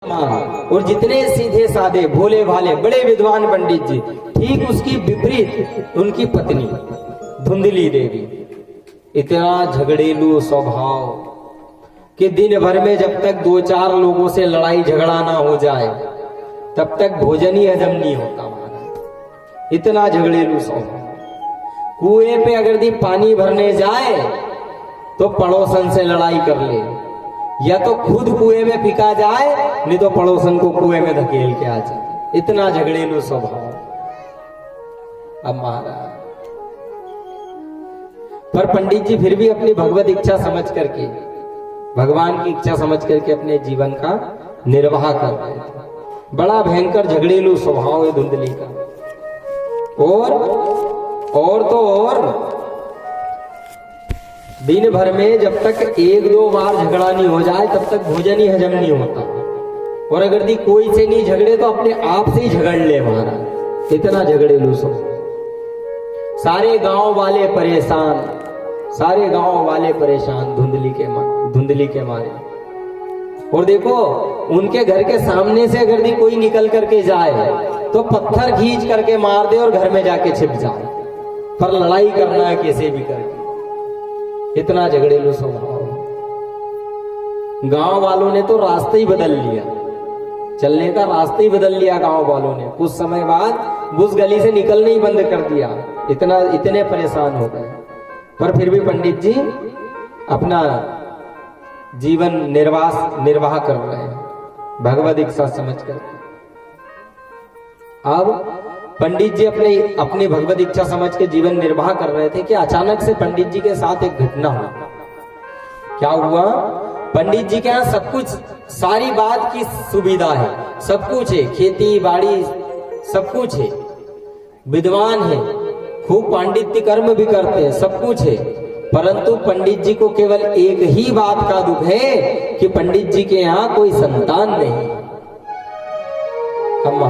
और जितने सीधे साधे भोले भाले बड़े विद्वान पंडित जी, ठीक उसकी विपरीत उनकी पत्नी धुंधली देवी। इतना झगड़ेलू स्वभाव कि दिन भर में जब तक 2-4 लोगों से लड़ाई झगड़ा ना हो जाए तब तक भोजन ही हजम नहीं होता हमारा। इतना झगड़ेलू स्वभाव। कुएं पे अगर दी पानी भरने जाए तो पड़ोसन से लड़ाई कर ले, या तो खुद कुएं में फेंका जाए, नहीं तो पड़ोसन को कुएं में धकेल के आ जाए। इतना झगड़ेलू स्वभाव। अब महाराज पर पंडित जी फिर भी अपनी भगवत इच्छा समझ करके, भगवान की इच्छा समझ करके अपने जीवन का निर्वाह कर रहे थे। बड़ा भयंकर झगड़ेलू स्वभाव है धुंधली का। और तो और दिन भर में जब तक 1-2 बार झगड़ा नहीं हो जाए तब तक भोजन ही हजम नहीं होता। और अगर दी कोई से नहीं झगड़े तो अपने आप से ही झगड़ ले महाराज। इतना झगड़ेलू स्वभाव। सारे गांव वाले परेशान, सारे गांव वाले परेशान धुंधली के मारे। और देखो उनके घर के सामने से अगर दी कोई निकल करके जाए तो पत्थर खींच करके मार दे और घर में जाके छिप जाए, पर लड़ाई करना है कैसे भी करके। इतना झगड़ेलू स्वभाव। गांव वालों ने तो रास्ता ही बदल लिया, चलने का रास्ता ही बदल लिया गांव वालों ने। कुछ समय बाद उस गली से निकलने ही बंद कर दिया। इतने परेशान हो गए। पर फिर भी पंडित जी अपना जीवन निर्वाह कर रहे हैं भगवत इच्छा समझ कर। अब पंडित जी अपनी भगवत इच्छा समझ के जीवन निर्वाह कर रहे थे कि अचानक से पंडित जी के साथ एक घटना हुई। क्या हुआ? पंडित जी के यहाँ सब कुछ, सारी बात की सुविधा है, सब कुछ है, खेती बाड़ी सब कुछ है, विद्वान है, खूब पांडित्य कर्म भी करते हैं, सब कुछ है। परंतु पंडित जी को केवल एक ही बात का दुख है कि पंडित जी के यहाँ कोई संतान नहीं। अब